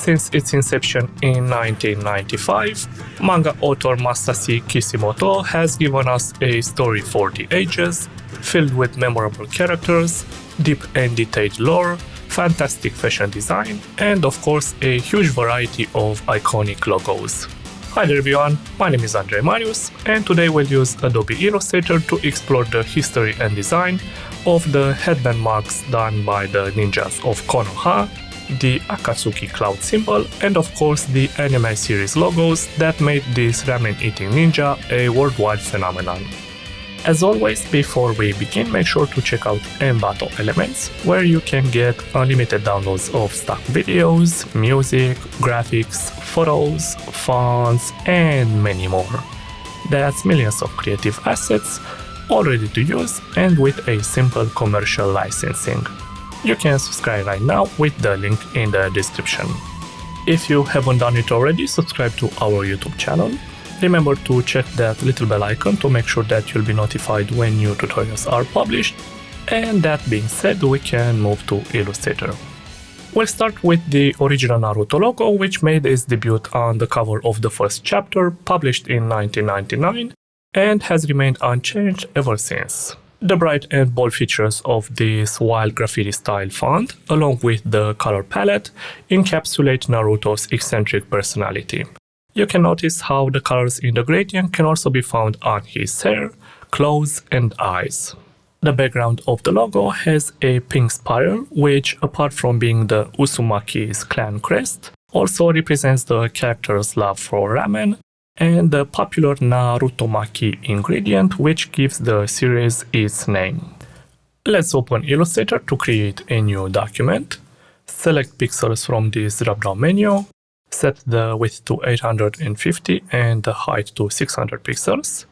Since its inception in 1995, manga author Masashi Kishimoto has given us a story for the ages, filled with memorable characters, deep and detailed lore, fantastic fashion design, and of course a huge variety of iconic logos. Hi there everyone, my name is Andrei Marius, and today we'll use Adobe Illustrator to explore the history and design of the headband marks done by the ninjas of Konoha, the Akatsuki cloud symbol, and of course the anime series logos that made this ramen-eating ninja a worldwide phenomenon. As always, before we begin, make sure to check out Envato Elements, where you can get unlimited downloads of stock videos, music, graphics, photos, fonts, and many more. That's millions of creative assets, all ready to use and with a simple commercial licensing. You can subscribe right now with the link in the description. If you haven't done it already, subscribe to our YouTube channel. Remember to check that little bell icon to make sure that you'll be notified when new tutorials are published. And that being said, we can move to Illustrator. We'll start with the original Naruto logo, which made its debut on the cover of the first chapter, published in 1999, and has remained unchanged ever since. The bright and bold features of this wild graffiti-style font, along with the color palette, encapsulate Naruto's eccentric personality. You can notice how the colors in the gradient can also be found on his hair, clothes, and eyes. The background of the logo has a pink spiral, which, apart from being the Uzumaki's clan crest, also represents the character's love for ramen, and the popular Narutomaki ingredient, which gives the series its name. Let's open Illustrator to create a new document. Select pixels from this drop-down menu. Set the width to 850 and the height to 600 pixels.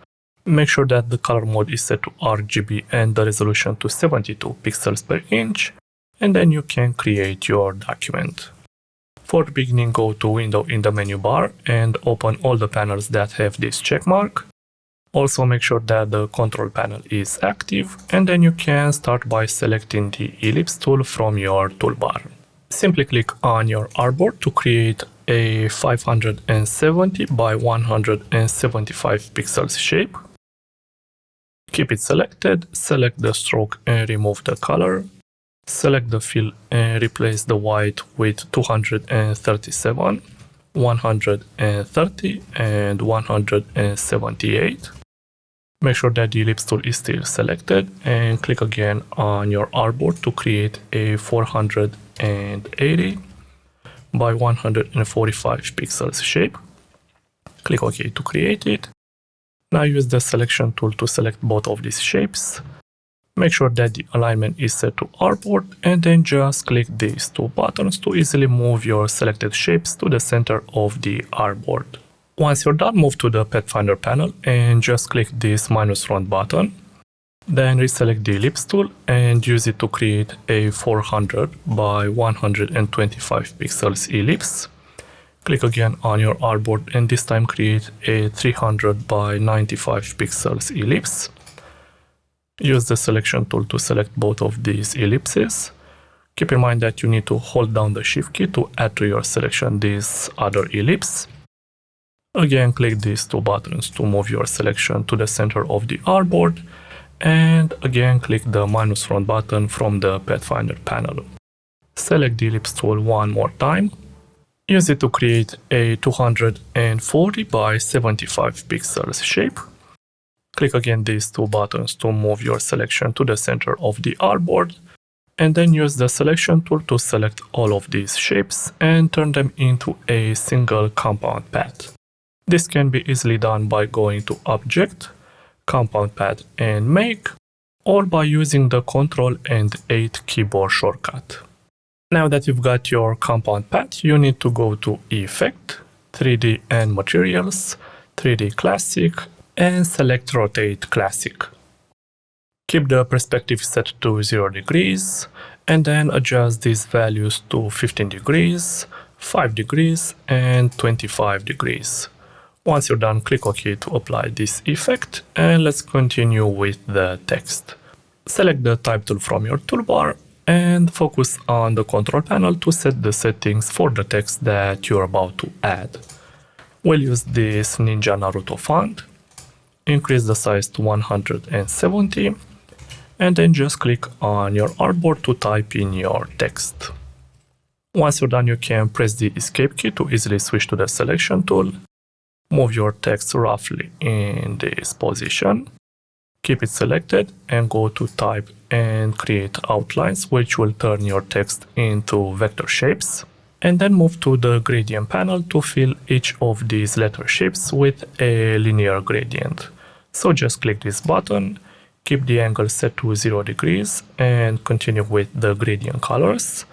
Make sure that the color mode is set to RGB and the resolution to 72 pixels per inch, and then you can create your document. For the beginning, go to Window in the menu bar and open all the panels that have this check mark. Also make sure that the control panel is active, and then you can start by selecting the ellipse tool from your toolbar. Simply click on your artboard to create a 570 by 175 pixels shape. Keep it selected, select the stroke and remove the color. Select the fill and replace the white with 237, 130 and 178. Make sure that the ellipse tool is still selected and click again on your artboard to create a 480 by 145 pixels shape. Click OK to create it. Now use the selection tool to select both of these shapes. Make sure that the alignment is set to artboard, and then just click these two buttons to easily move your selected shapes to the center of the artboard. Once you're done, move to the Pathfinder panel and just click this -front button. Then reselect the ellipse tool and use it to create a 400 by 125 pixels ellipse. Click again on your artboard and this time create a 300 by 95 pixels ellipse. Use the selection tool to select both of these ellipses. Keep in mind that you need to hold down the shift key to add to your selection this other ellipse. Again, click these two buttons to move your selection to the center of the artboard, and again click the -front button from the Pathfinder panel. Select the ellipse tool one more time. Use it to create a 240 by 75 pixels shape. Click again these two buttons to move your selection to the center of the artboard, and then use the selection tool to select all of these shapes and turn them into a single compound path. This can be easily done by going to Object, Compound Path and Make, or by using the Ctrl and 8 keyboard shortcut. Now that you've got your compound path, you need to go to Effect, 3D and Materials, 3D Classic, and select Rotate Classic. Keep the perspective set to 0 degrees, and then adjust these values to 15 degrees, 5 degrees, and 25 degrees. Once you're done, click OK to apply this effect, and let's continue with the text. Select the type tool from your toolbar, and focus on the control panel to set the settings for the text that you're about to add. We'll use this Ninja Naruto font, increase the size to 170, and then just click on your artboard to type in your text. Once you're done, you can press the escape key to easily switch to the selection tool. Move your text roughly in this position. Keep it selected and go to type and create outlines, which will turn your text into vector shapes. And then move to the gradient panel to fill each of these letter shapes with a linear gradient. So just click this button, keep the angle set to 0 degrees and continue with the gradient colors.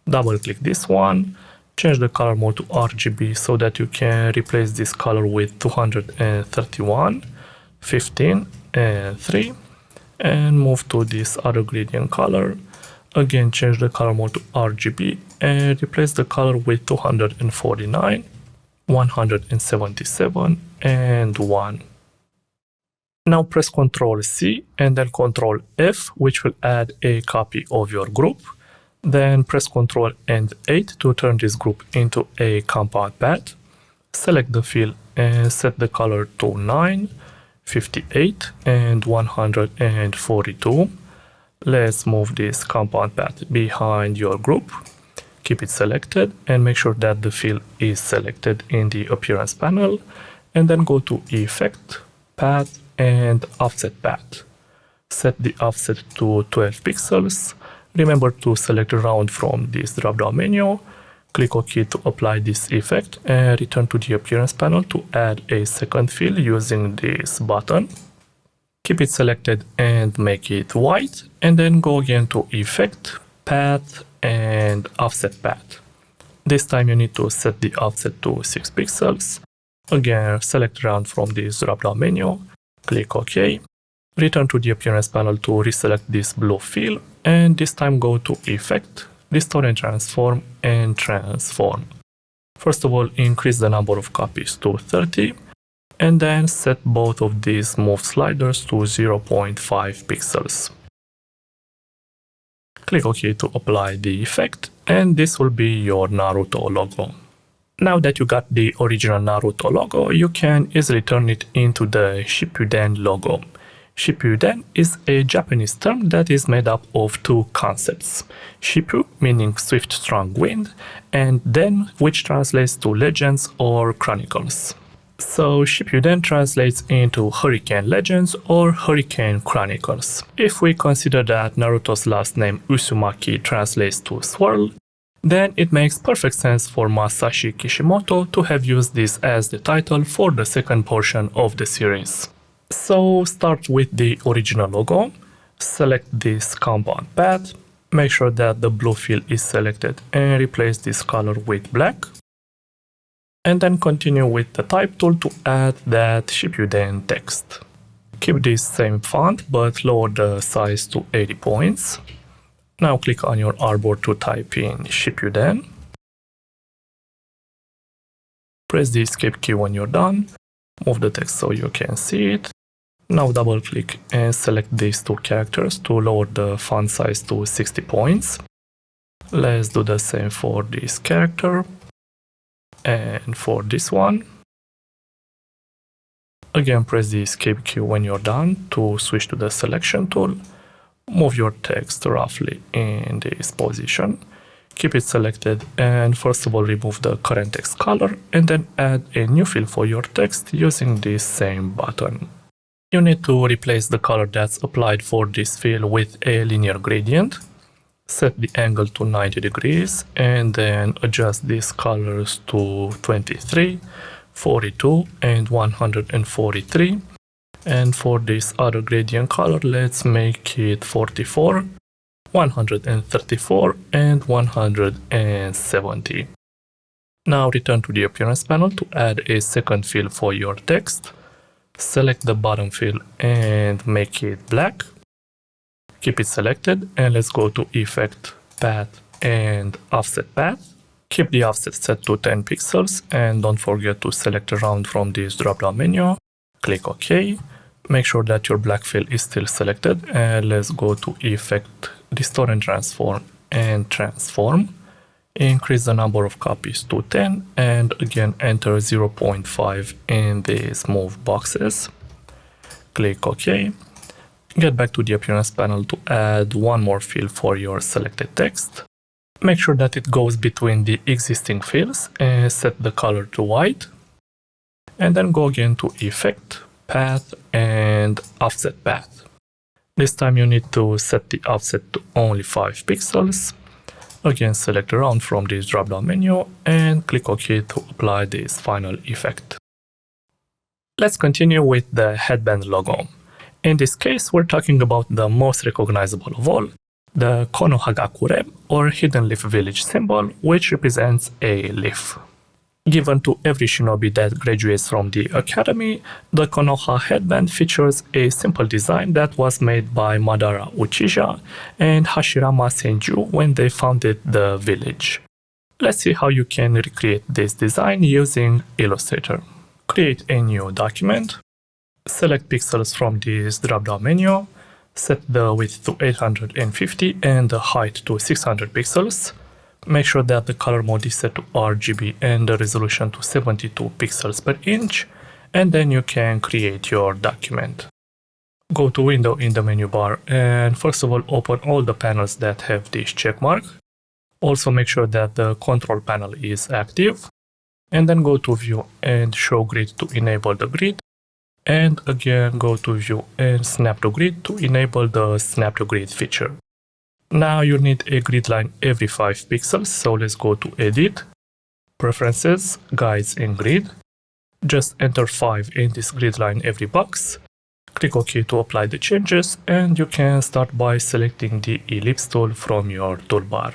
Double click this one, change the color mode to RGB so that you can replace this color with 231, 15 and 3, and move to this other gradient color. Again, change the color mode to RGB and replace the color with 249, 177 and 1. Now press Ctrl C and then Ctrl F, which will add a copy of your group. Then press Ctrl and 8 to turn this group into a compound path. Select the fill and set the color to 9, 58 and 142. Let's move this compound path behind your group. Keep it selected and make sure that the fill is selected in the appearance panel, and then go to Effect, Path and Offset Path. Set the offset to 12 pixels. Remember to select round from this drop-down menu. Click OK to apply this effect and return to the appearance panel to add a second fill using this button. Keep it selected and make it white, and then go again to Effect, Path and Offset Path. This time you need to set the offset to 6 pixels. Again, select round from this drop-down menu, click OK. Return to the appearance panel to reselect this blue fill, and this time go to Effect, Restore and Transform, and Transform. First of all, increase the number of copies to 30, and then set both of these move sliders to 0.5 pixels. Click OK to apply the effect, and this will be your Naruto logo. Now that you got the original Naruto logo, you can easily turn it into the Shippuden logo. Shippuden is a Japanese term that is made up of two concepts. Shippu, meaning swift, strong wind, and Den, which translates to legends or chronicles. So Shippuden translates into Hurricane Legends or Hurricane Chronicles. If we consider that Naruto's last name Uzumaki translates to swirl, then it makes perfect sense for Masashi Kishimoto to have used this as the title for the second portion of the series. So start with the original logo, select this compound path, make sure that the blue fill is selected and replace this color with black. And then continue with the type tool to add that Shippuden text. Keep this same font but lower the size to 80 points. Now click on your artboard to type in Shippuden. Press the escape key when you're done. Move the text so you can see it. Now double click and select these two characters to lower the font size to 60 points. Let's do the same for this character and for this one. Again, press the escape key when you're done to switch to the selection tool. Move your text roughly in this position. Keep it selected and first of all remove the current text color and then add a new fill for your text using this same button. You need to replace the color that's applied for this fill with a linear gradient. Set the angle to 90 degrees and then adjust these colors to 23, 42 and 143. And for this other gradient color, let's make it 44, 134 and 170. Now return to the appearance panel to add a second fill for your text. Select the bottom fill and make it black. Keep it selected and let's go to Effect, Path and Offset Path. Keep the offset set to 10 pixels and don't forget to select a round from this drop-down menu. Click OK. Make sure that your black fill is still selected and let's go to Effect, restore and transform, increase the number of copies to 10, and again enter 0.5 in these move boxes. Click OK. Get back to the appearance panel to add one more fill for your selected text. Make sure that it goes between the existing fills and set the color to white. And then go again to Effect, Path, and Offset Path. This time you need to set the offset to only 5 pixels. Again, select Round from this drop-down menu and click OK to apply this final effect. Let's continue with the headband logo. In this case, we're talking about the most recognizable of all, the Konohagakure, or Hidden Leaf Village symbol, which represents a leaf. Given to every shinobi that graduates from the academy, the Konoha headband features a simple design that was made by Madara Uchiha and Hashirama Senju when they founded the village. Let's see how you can recreate this design using Illustrator. Create a new document. Select pixels from this drop-down menu, set the width to 850 and the height to 600 pixels. Make sure that the color mode is set to RGB and the resolution to 72 pixels per inch, and then you can create your document. Go to Window in the menu bar and first of all open all the panels that have this check mark. Also make sure that the control panel is active, and then go to View and Show Grid to enable the grid. And again go to View and Snap to Grid to enable the Snap to Grid feature. Now you need a grid line every 5 pixels, so let's go to Edit, Preferences, Guides and Grid. Just enter 5 in this grid line every box. Click OK to apply the changes, and you can start by selecting the ellipse tool from your toolbar.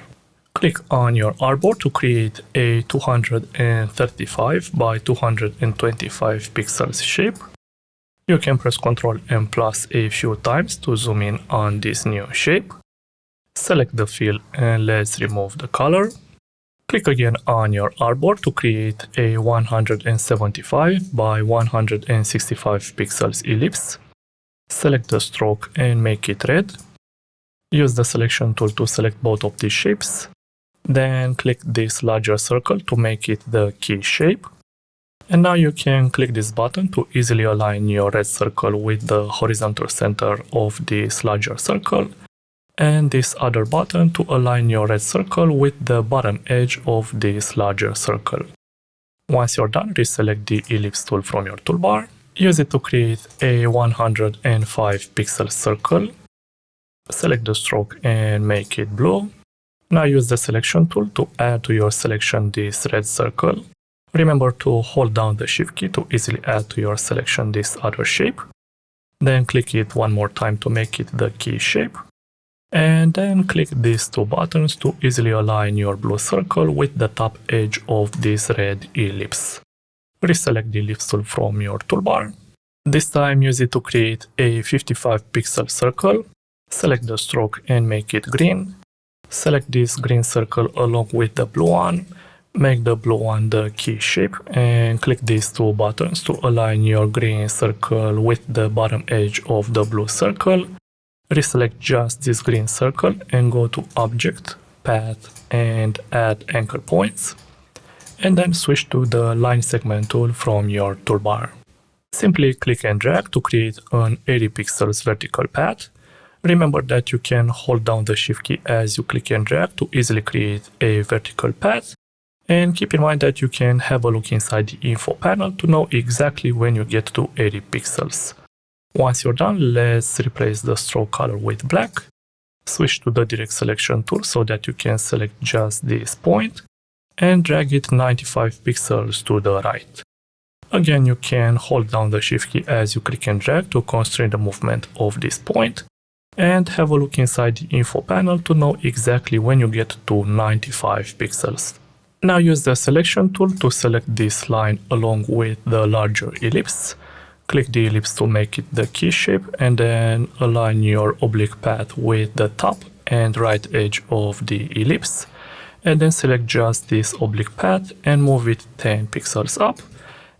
Click on your artboard to create a 235 by 225 pixels shape. You can press Ctrl and plus a few times to zoom in on this new shape. Select the fill and let's remove the color. Click again on your artboard to create a 175 by 165 pixels ellipse. Select the stroke and make it red. Use the selection tool to select both of these shapes. Then click this larger circle to make it the key shape. And now you can click this button to easily align your red circle with the horizontal center of this larger circle, and this other button to align your red circle with the bottom edge of this larger circle. Once you're done, reselect the ellipse tool from your toolbar. Use it to create a 105 pixel circle. Select the stroke and make it blue. Now use the selection tool to add to your selection this red circle. Remember to hold down the Shift key to easily add to your selection this other shape. Then click it one more time to make it the key shape. And then click these two buttons to easily align your blue circle with the top edge of this red ellipse. Reselect the ellipse tool from your toolbar. This time use it to create a 55 pixel circle. Select the stroke and make it green. Select this green circle along with the blue one. Make the blue one the key shape and click these two buttons to align your green circle with the bottom edge of the blue circle. Reselect just this green circle and go to Object, Path and Add Anchor Points. And then switch to the Line Segment tool from your toolbar. Simply click and drag to create an 80 pixels vertical path. Remember that you can hold down the Shift key as you click and drag to easily create a vertical path. And keep in mind that you can have a look inside the info panel to know exactly when you get to 80 pixels. Once you're done, let's replace the stroke color with black. Switch to the direct selection tool so that you can select just this point and drag it 95 pixels to the right. Again, you can hold down the Shift key as you click and drag to constrain the movement of this point and have a look inside the info panel to know exactly when you get to 95 pixels. Now use the selection tool to select this line along with the larger ellipse. Click the ellipse to make it the key shape and then align your oblique path with the top and right edge of the ellipse. And then select just this oblique path and move it 10 pixels up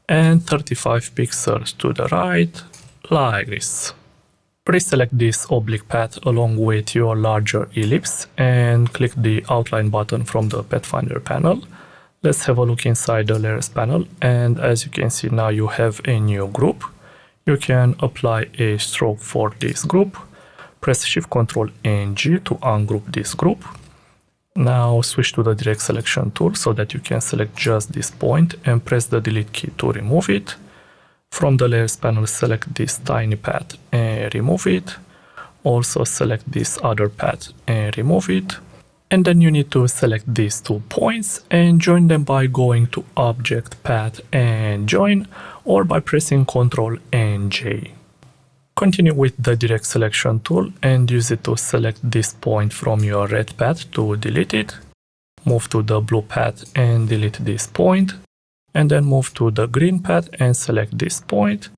and 35 pixels to the right, like this. Reselect this oblique path along with your larger ellipse and click the outline button from the Pathfinder panel. Let's have a look inside the layers panel, and as you can see now you have a new group. You can apply a stroke for this group. Press Shift Ctrl and G to ungroup this group. Now switch to the direct selection tool so that you can select just this point and press the delete key to remove it. From the layers panel, select this tiny path and remove it. Also select this other path and remove it. And then you need to select these 2 points and join them by going to Object, Path and Join, or by pressing Ctrl and J. Continue with the direct selection tool and use it to select this point from your red path to delete it. Move to the blue path and delete this point. And then move to the green path and select this point.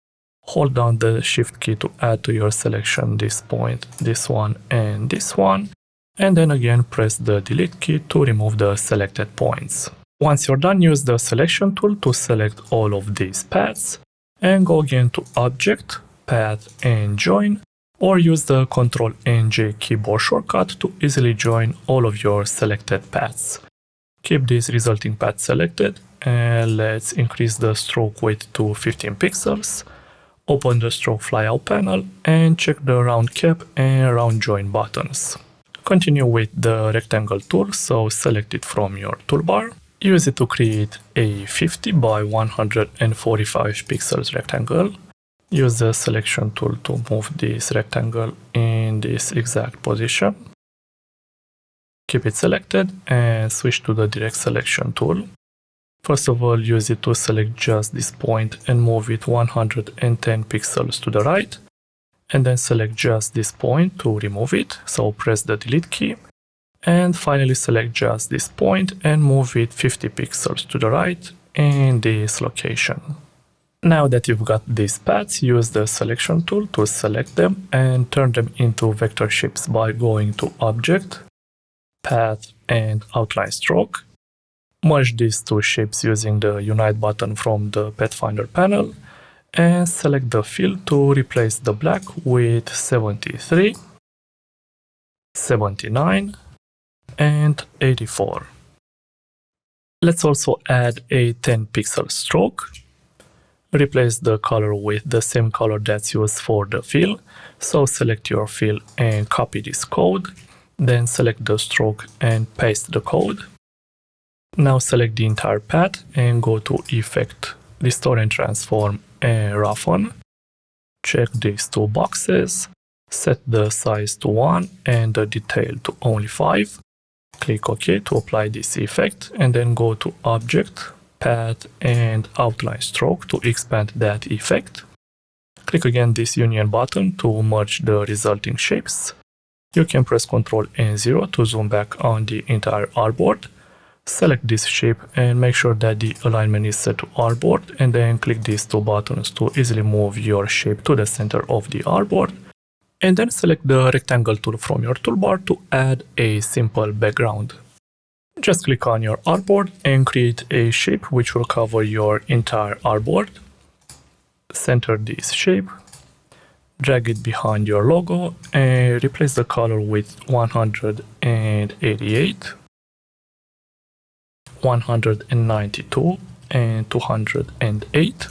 Hold down the Shift key to add to your selection this point, this one and this one. And then again press the delete key to remove the selected points. Once you're done, use the selection tool to select all of these paths and go again to Object, Path and Join, or use the Ctrl and J keyboard shortcut to easily join all of your selected paths. Keep this resulting path selected and let's increase the stroke width to 15 pixels. Open the stroke flyout panel and check the round cap and round join buttons. Continue with the rectangle tool, so select it from your toolbar. Use it to create a 50 by 145 pixels rectangle. Use the selection tool to move this rectangle in this exact position. Keep it selected and switch to the direct selection tool. First of all, use it to select just this point and move it 110 pixels to the right. And then select just this point to remove it, so press the delete key. And finally select just this point and move it 50 pixels to the right in this location. Now that you've got these paths, use the selection tool to select them and turn them into vector shapes by going to Object, Path and Outline Stroke. Merge these 2 shapes using the Unite button from the Pathfinder panel. And select the fill to replace the black with 73, 79 and 84. Let's also add a 10 pixel stroke. Replace the color with the same color that's used for the fill. So select your fill and copy this code. Then select the stroke and paste the code. Now select the entire path and go to Effect, Restore and Transform and Roughen. Check these 2 boxes, set the size to 1 and the detail to only 5. Click OK to apply this effect and then go to Object, Path and Outline Stroke to expand that effect. Click again this Union button to merge the resulting shapes. You can press Ctrl and 0 to zoom back on the entire artboard. Select this shape and make sure that the alignment is set to artboard, and then click these 2 buttons to easily move your shape to the center of the artboard. And then select the rectangle tool from your toolbar to add a simple background. Just click on your artboard and create a shape which will cover your entire artboard. Center this shape, drag it behind your logo and replace the color with 188. 192 and 208.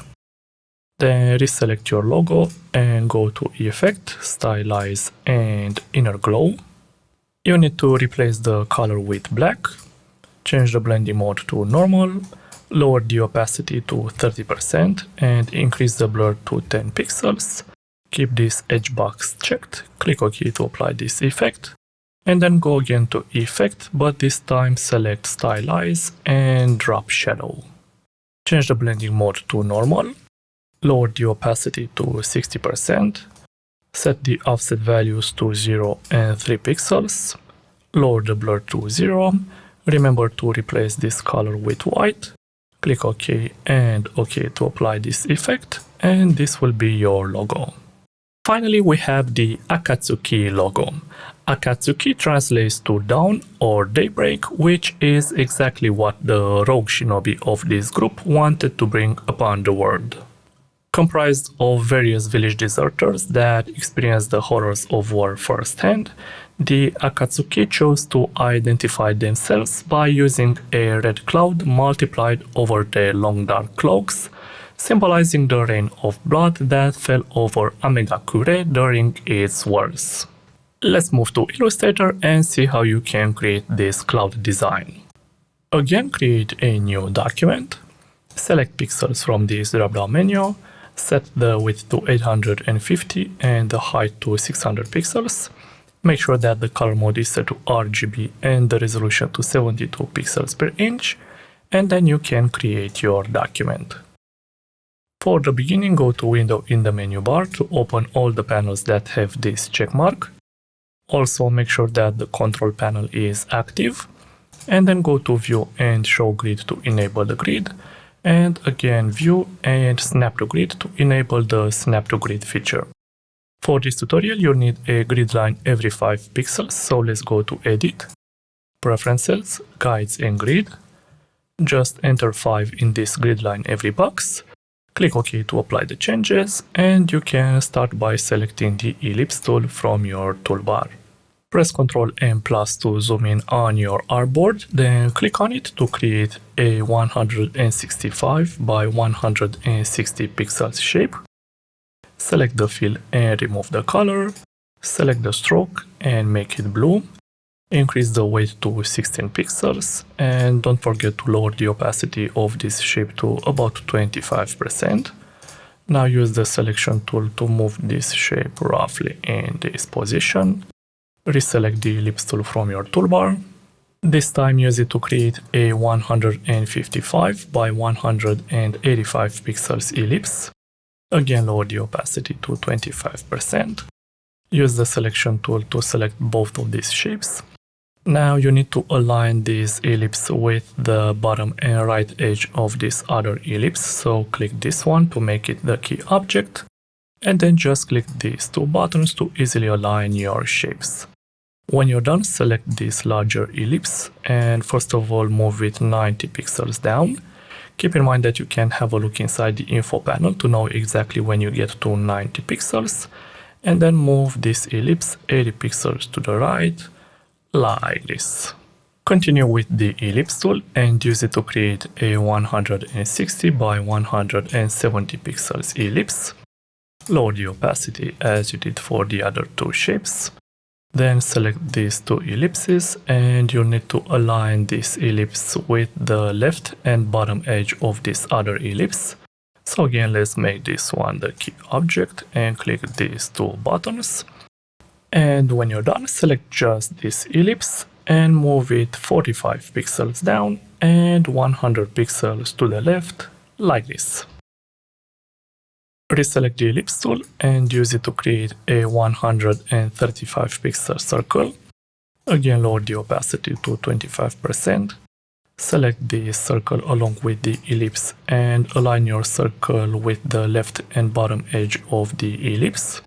Then reselect your logo and go to Effect, Stylize and Inner Glow. You need to replace the color with black. Change the blending mode to normal. Lower the opacity to 30% and increase the blur to 10 pixels. Keep this edge box checked. Click OK to apply this effect. And then go again to Effect, but this time select Stylize and Drop Shadow. Change the blending mode to normal. Lower the opacity to 60%. Set the offset values to 0 and 3 pixels. Lower the blur to 0. Remember to replace this color with white. Click OK and OK to apply this effect, and this will be your logo. Finally, we have the Akatsuki logo. Akatsuki translates to dawn or daybreak, which is exactly what the rogue shinobi of this group wanted to bring upon the world. Comprised of various village deserters that experience the horrors of war firsthand, the Akatsuki chose to identify themselves by using a red cloud multiplied over their long dark cloaks, symbolizing the rain of blood that fell over Amegakure during its wars. Let's move to Illustrator and see how you can create this cloud design. Again, create a new document, select pixels from this drop-down menu, set the width to 850 and the height to 600 pixels. Make sure that the color mode is set to RGB and the resolution to 72 pixels per inch, and then you can create your document. For the beginning, go to Window in the menu bar to open all the panels that have this check mark. Also make sure that the control panel is active, and then go to View and Show Grid to enable the grid, and again View and Snap to Grid to enable the Snap to Grid feature. For this tutorial you'll need a grid line every 5 pixels, so let's go to Edit, Preferences, Guides and Grid. Just enter 5 in this grid line every box. Click OK to apply the changes, and you can start by selecting the ellipse tool from your toolbar. Press Ctrl and plus to zoom in on your artboard, then click on it to create a 165 by 160 pixels shape. Select the fill and remove the color. Select the stroke and make it blue. Increase the weight to 16 pixels, and don't forget to lower the opacity of this shape to about 25%. Now use the selection tool to move this shape roughly in this position. Reselect the ellipse tool from your toolbar. This time use it to create a 155 by 185 pixels ellipse. Again lower the opacity to 25%. Use the selection tool to select both of these shapes. Now you need to align this ellipse with the bottom and right edge of this other ellipse, so click this one to make it the key object, and then just click these two buttons to easily align your shapes. When you're done, select this larger ellipse and first of all move it 90 pixels down. Keep in mind that you can have a look inside the info panel to know exactly when you get to 90 pixels, and then move this ellipse 80 pixels to the right, like this. Continue with the ellipse tool and use it to create a 160 by 170 pixels ellipse. Lower the opacity as you did for the other two shapes. Then select these two ellipses and you'll need to align this ellipse with the left and bottom edge of this other ellipse. So again, let's make this one the key object and click these two buttons. And when you're done, select just this ellipse and move it 45 pixels down and 100 pixels to the left, like this. Reselect the ellipse tool and use it to create a 135 pixel circle. Again, lower the opacity to 25%. Select the circle along with the ellipse and align your circle with the left and bottom edge of the ellipse.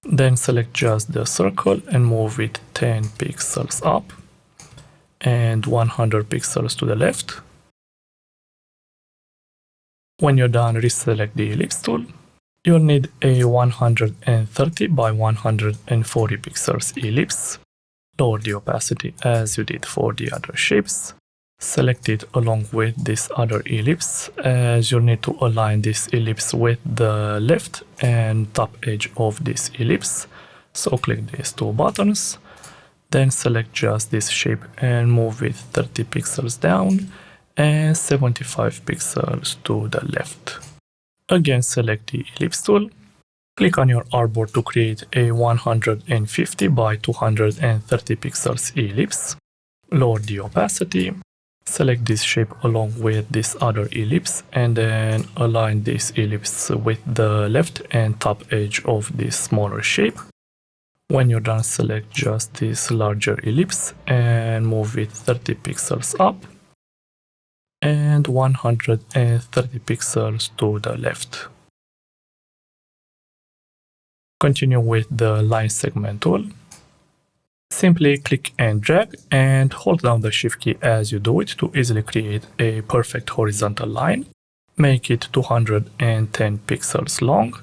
Then select just the circle and move it 10 pixels up and 100 pixels to the left. When you're done, reselect the ellipse tool. You'll need a 130 by 140 pixels ellipse. Lower the opacity as you did for the other shapes. Select it along with this other ellipse as you'll need to align this ellipse with the left and top edge of this ellipse. So click these two buttons. Then select just this shape and move it 30 pixels down and 75 pixels to the left. Again, select the ellipse tool. Click on your artboard to create a 150 by 230 pixels ellipse. Lower the opacity. Select this shape along with this other ellipse and then align this ellipse with the left and top edge of this smaller shape. When you're done, select just this larger ellipse and move it 30 pixels up and 130 pixels to the left. Continue with the line segment tool. Simply click and drag and hold down the shift key as you do it to easily create a perfect horizontal line. make it 210 pixels long.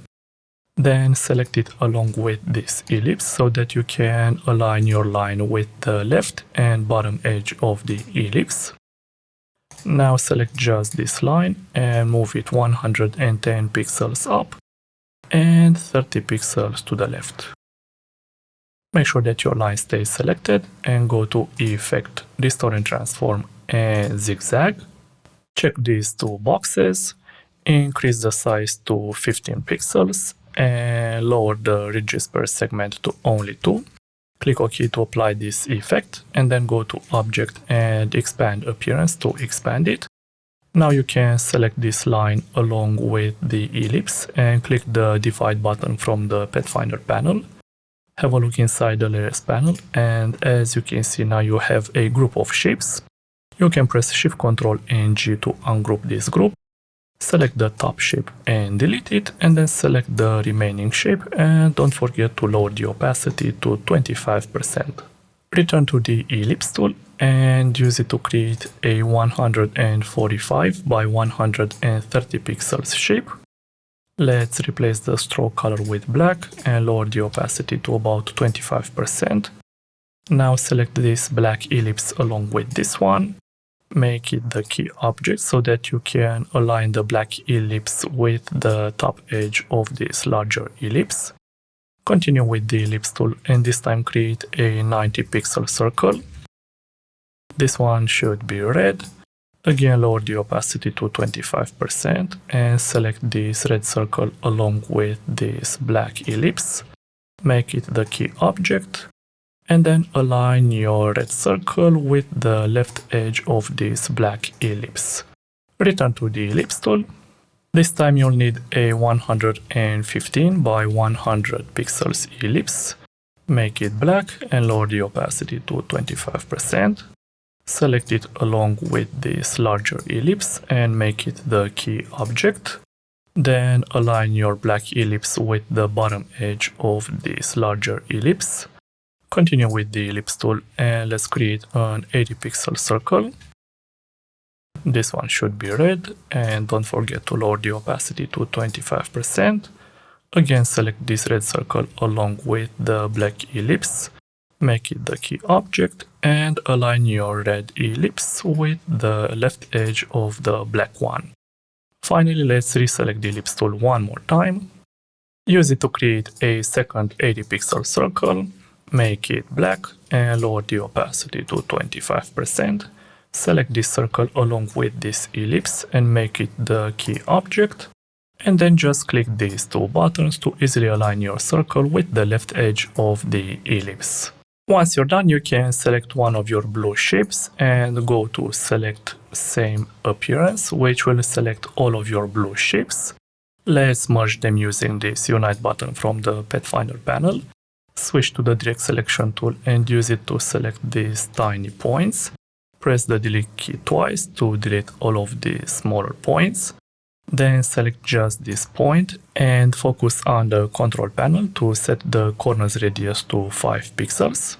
Then select it along with this ellipse so that you can align your line with the left and bottom edge of the ellipse. Now select just this line and move it 110 pixels up and 30 pixels to the left. Make sure that your line stays selected and go to Effect, Distort and Transform and Zigzag. Check these two boxes, increase the size to 15 pixels and lower the ridges per segment to only 2. Click OK to apply this effect and then go to Object and Expand Appearance to expand it. Now you can select this line along with the ellipse and click the Divide button from the Pathfinder panel. Have a look inside the Layers panel, and as you can see now you have a group of shapes. You can press Shift Ctrl and G to ungroup this group. Select the top shape and delete it, and then select the remaining shape, and don't forget to lower the opacity to 25%. Return to the ellipse tool and use it to create a 145 by 130 pixels shape. Let's replace the stroke color with black and lower the opacity to about 25%. Now select this black ellipse along with this one. Make it the key object so that you can align the black ellipse with the top edge of this larger ellipse. Continue with the ellipse tool and this time create a 90 pixel circle. This one should be red. Again, lower the opacity to 25% and select this red circle along with this black ellipse. Make it the key object. And then align your red circle with the left edge of this black ellipse. Return to the ellipse tool. This time you'll need a 115 by 100 pixels ellipse. Make it black and lower the opacity to 25%. Select it along with this larger ellipse and make it the key object. Then align your black ellipse with the bottom edge of this larger ellipse. Continue with the ellipse tool and let's create an 80 pixel circle. This one should be red and don't forget to lower the opacity to 25%. Again, select this red circle along with the black ellipse. Make it the key object and align your red ellipse with the left edge of the black one. Finally, let's reselect the ellipse tool one more time. Use it to create a second 80 pixel circle. Make it black and lower the opacity to 25%. Select this circle along with this ellipse and make it the key object. And then just click these two buttons to easily align your circle with the left edge of the ellipse. Once you're done, you can select one of your blue shapes and go to Select Same Appearance, which will select all of your blue shapes. Let's merge them using this Unite button from the Pathfinder panel. Switch to the Direct Selection tool and use it to select these tiny points. Press the Delete key twice to delete all of the smaller points. Then select just this point and focus on the Control panel to set the corner's radius to 5 pixels.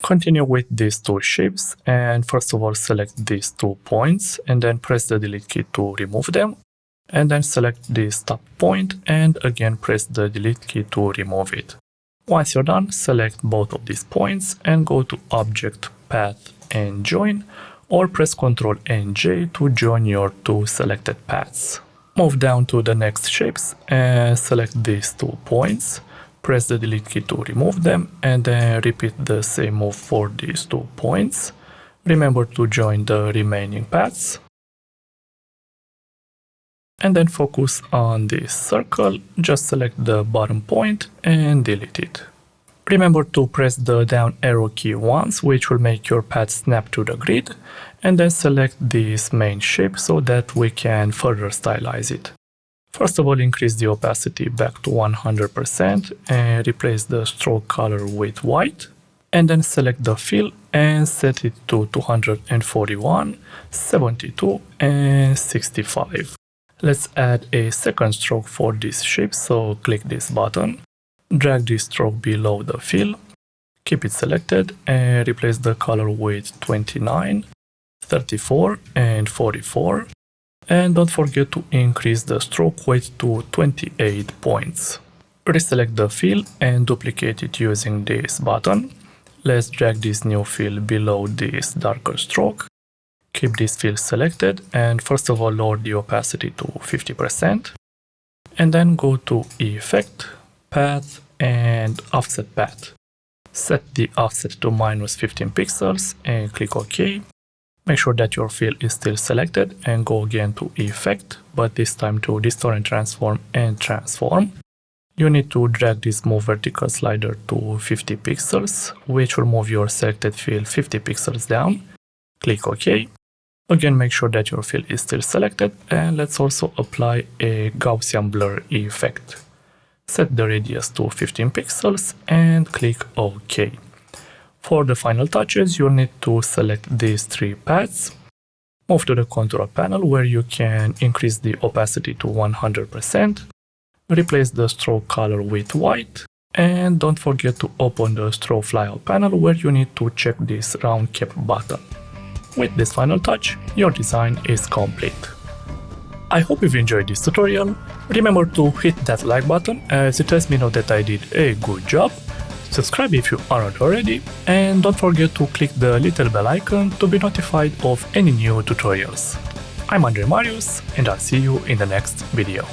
Continue with these two shapes and first of all select these 2 points and then press the Delete key to remove them. And then select this top point and again press the Delete key to remove it. Once you're done, select both of these points and go to Object, Path and Join, or press Ctrl and J to join your 2 selected paths. Move down to the next shapes and select these 2 points. Press the Delete key to remove them and then repeat the same move for these 2 points. Remember to join the remaining paths. And then focus on this circle, just select the bottom point and delete it. Remember to press the down arrow key once, which will make your path snap to the grid, and then select this main shape so that we can further stylize it. First of all, increase the opacity back to 100% and replace the stroke color with white. And then select the fill and set it to 241, 72 and 65. Let's add a second stroke for this shape, so click this button, drag this stroke below the fill, keep it selected and replace the color with 29, 34 and 44. And don't forget to increase the stroke weight to 28 points. Reselect the fill and duplicate it using this button. Let's drag this new fill below this darker stroke. Keep this fill selected and first of all lower the opacity to 50%. And then go to Effect, Path and Offset Path. Set the offset to -15 pixels and click OK. Make sure that your fill is still selected and go again to Effect, but this time to Distort and Transform and Transform. You need to drag this Move Vertical slider to 50 pixels, which will move your selected fill 50 pixels down. Click OK. Again, make sure that your fill is still selected, and let's also apply a Gaussian blur effect. Set the radius to 15 pixels and click OK. For the final touches, you need to select these three paths. Move to the contour panel where you can increase the opacity to 100%. Replace the stroke color with white. And don't forget to open the stroke flyout panel where you need to check this round cap button. With this final touch, your design is complete. I hope you've enjoyed this tutorial. Remember to hit that like button as it lets me know that I did a good job. Subscribe if you aren't already, and don't forget to click the little bell icon to be notified of any new tutorials. I'm Andrei Marius, and I'll see you in the next video.